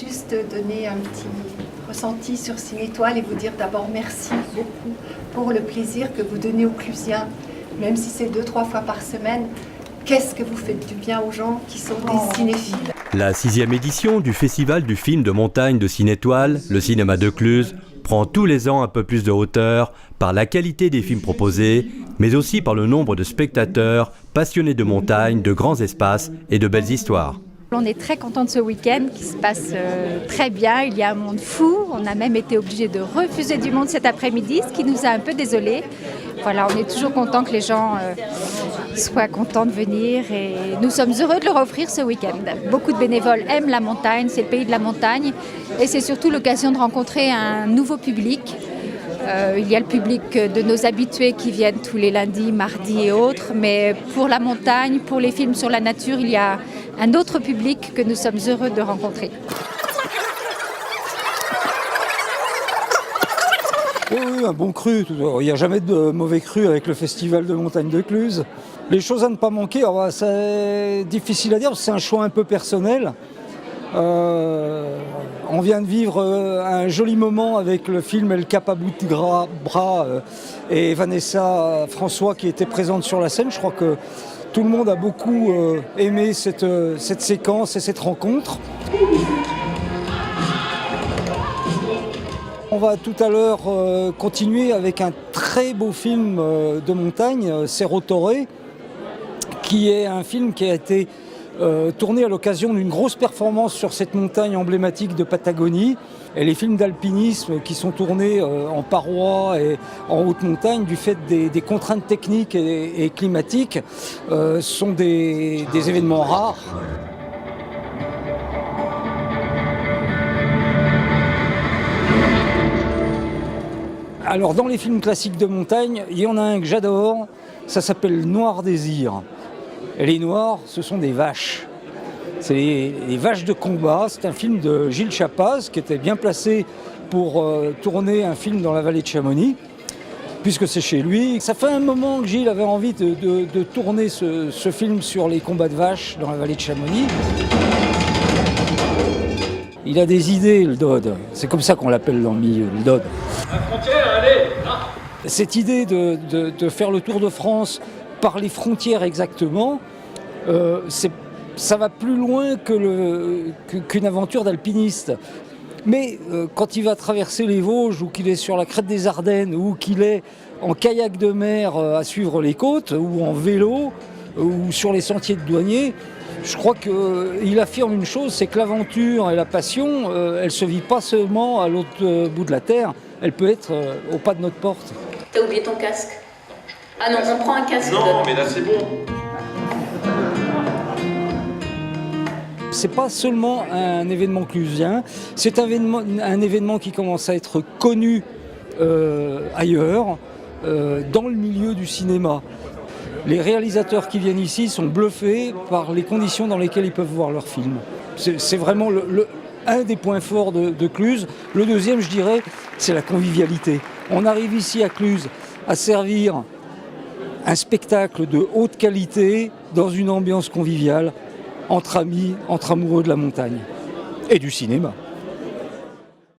juste donner un petit ressenti sur Ciné Étoile et vous dire d'abord merci beaucoup pour le plaisir que vous donnez aux Clusiens, même si c'est 2-3 fois par semaine. Qu'est-ce que vous faites du bien aux gens qui sont des cinéphiles. La 6e édition du Festival du film de montagne de Ciné Étoile, le cinéma de Cluses, prend tous les ans un peu plus de hauteur par la qualité des films proposés, mais aussi par le nombre de spectateurs passionnés de montagne, de grands espaces et de belles histoires. On est très content de ce week-end qui se passe très bien. Il y a un monde fou. On a même été obligé de refuser du monde cet après-midi, ce qui nous a un peu désolés. Voilà, on est toujours content que les gens soient contents de venir et nous sommes heureux de leur offrir ce week-end. Beaucoup de bénévoles aiment la montagne, c'est le pays de la montagne et c'est surtout l'occasion de rencontrer un nouveau public. Il y a le public de nos habitués qui viennent tous les lundis, mardis et autres, mais pour la montagne, pour les films sur la nature, il y a un autre public que nous sommes heureux de rencontrer. Oui, un bon cru. Il n'y a jamais de mauvais cru avec le festival de montagne de Cluses. Les choses à ne pas manquer, c'est difficile à dire, c'est un choix un peu personnel. On vient de vivre un joli moment avec le film El Cap à bout de bras et Vanessa François qui était présente sur la scène. Je crois que tout le monde a beaucoup aimé cette séquence et cette rencontre. On va tout à l'heure continuer avec un très beau film de montagne, Cerro Torre, qui est un film qui a été tourné à l'occasion d'une grosse performance sur cette montagne emblématique de Patagonie. Et les films d'alpinisme qui sont tournés en parois et en haute montagne du fait des contraintes techniques et climatiques sont des événements rares. Alors dans les films classiques de montagne, il y en a un que j'adore, ça s'appelle Noir Désir. Et les noirs, ce sont des vaches. C'est les vaches de combat. C'est un film de Gilles Chapaz qui était bien placé pour tourner un film dans la vallée de Chamonix, puisque c'est chez lui. Ça fait un moment que Gilles avait envie de tourner ce film sur les combats de vaches dans la vallée de Chamonix. Il a des idées, le Dodd. C'est comme ça qu'on l'appelle dans le milieu, le Dodd. La frontière, allez. Cette idée de faire le tour de France par les frontières exactement, ça va plus loin qu'une aventure d'alpiniste. Mais quand il va traverser les Vosges, ou qu'il est sur la crête des Ardennes, ou qu'il est en kayak de mer à suivre les côtes, ou en vélo, ou sur les sentiers de douaniers, je crois qu'il affirme une chose, c'est que l'aventure et la passion, elle ne se vit pas seulement à l'autre bout de la terre, elle peut être au pas de notre porte. T'as oublié ton casque? Ah non, on prend un casque. Non, mais là c'est bon. C'est pas seulement un événement clusien, c'est un événement qui commence à être connu ailleurs, dans le milieu du cinéma. Les réalisateurs qui viennent ici sont bluffés par les conditions dans lesquelles ils peuvent voir leurs films. C'est vraiment un des points forts de Cluses. Le deuxième, je dirais, c'est la convivialité. On arrive ici à Cluses à servir un spectacle de haute qualité dans une ambiance conviviale, entre amis, entre amoureux de la montagne et du cinéma.